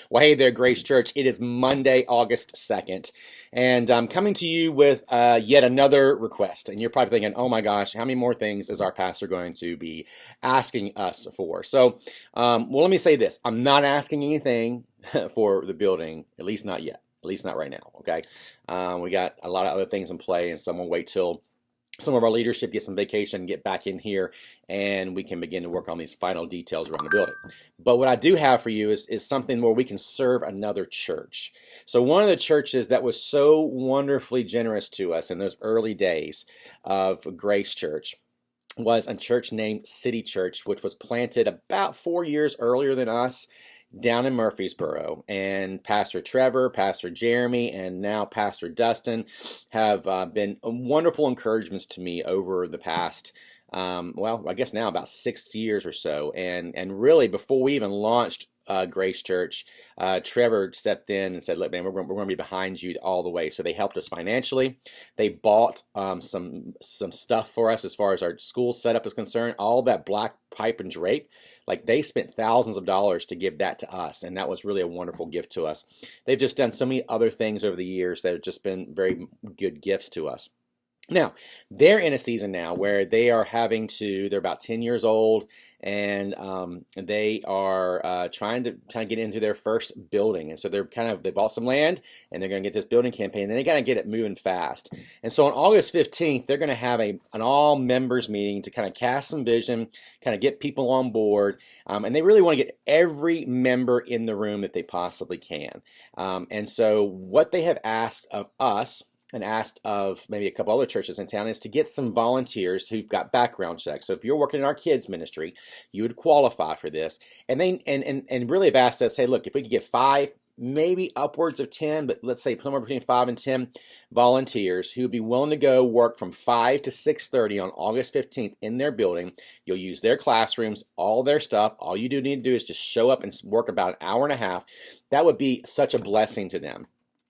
Well, hey there, Grace Church. It is Monday, August 2nd, and I'm coming to you with yet another request. And you're probably thinking, oh my gosh, how many more things is our pastor going to be asking us for? Well, let me say this. I'm not asking anything for the building, at least not yet, at least not right now, okay? We got a lot of other things in play, and so I'm going to wait till some of our leadership get some vacation, get back in here, and we can begin to work on these final details around the building. But what I do have for you is something where we can serve another church. So one of the churches that was so wonderfully generous to us in those early days of Grace Church was a church named City Church, which was planted about 4 years earlier than us down in Murfreesboro. And Pastor Trevor, Pastor Jeremy, and now Pastor Dustin have been wonderful encouragements to me over the past, well, I guess now about 6 years or so. And really, before we even launched Grace Church, Trevor stepped in and said, look, man, we're going to be behind you all the way. So they helped us financially. They bought some stuff for us as far as our school setup is concerned. All that black pipe and drape, like they spent thousands of dollars to give that to us. And that was really a wonderful gift to us. They've just done so many other things over the years that have just been very good gifts to us. Now, they're in a season now where they are they're about 10 years old, and they are trying to get into their first building. And so they bought some land, and they're going to get this building campaign, and they got to get it moving fast. And so on August 15th, they're going to have an all members meeting to kind of cast some vision, kind of get people on board. And they really want to get every member in the room that they possibly can. And so what they have asked of us, and asked of maybe a couple other churches in town, is to get some volunteers who've got background checks. So if you're working in our kids ministry, you would qualify for this. And they and really have asked us, hey, look, if we could get 5, maybe upwards of 10, but let's say somewhere between 5 and 10 volunteers who would be willing to go work from 5 to 6:30 on August 15th in their building. You'll use their classrooms, all their stuff. All you do need to do is just show up and work about an hour and a half. That would be such a blessing to them.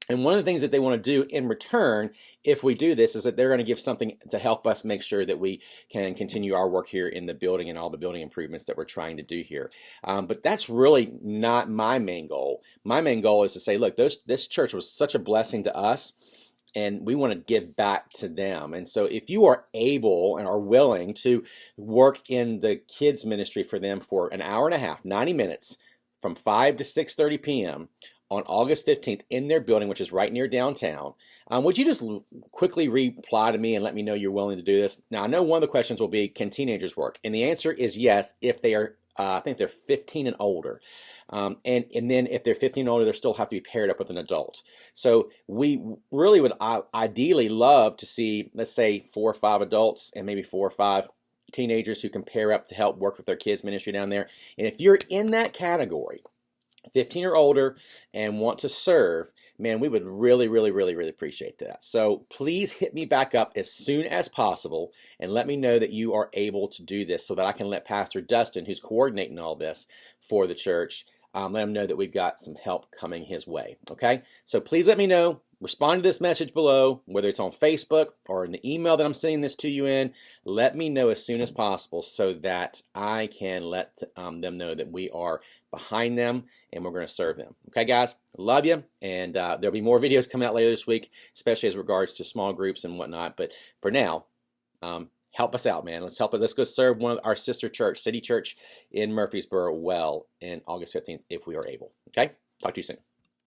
And one of the things that they want to do in return, if we do this, is that they're going to give something to help us make sure that we can continue our work here in the building and all the building improvements that we're trying to do here. But that's really not my main goal. My main goal is to say, look, this church was such a blessing to us, and we want to give back to them. And so if you are able and are willing to work in the kids ministry for them for an hour and a half, 90 minutes, from 5 to 6:30 p.m., on August 15th in their building, which is right near downtown, would you just quickly reply to me and let me know you're willing to do this? Now, I know one of the questions will be, can teenagers work? And the answer is yes, if they are, I think they're 15 and older. And then if they're 15 and older, they still have to be paired up with an adult. So we really would ideally love to see, let's say, 4 or 5 adults and maybe 4 or 5 teenagers who can pair up to help work with their kids ministry down there. And if you're in that category, 15 or older, and want to serve, man, we would really, really, really, really appreciate that. So please hit me back up as soon as possible and let me know that you are able to do this so that I can let Pastor Dustin, who's coordinating all this for the church, let him know that we've got some help coming his way. Okay? So please let me know. Respond to this message below, whether it's on Facebook or in the email that I'm sending this to you in. Let me know as soon as possible so that I can let them know that we are behind them and we're going to serve them. Okay, guys? Love you. And there'll be more videos coming out later this week, especially as regards to small groups and whatnot. But for now, help us out, man. Let's help it. Let's go serve one of our sister church, City Church in Murfreesboro, well, in August 15th if we are able. Okay? Talk to you soon.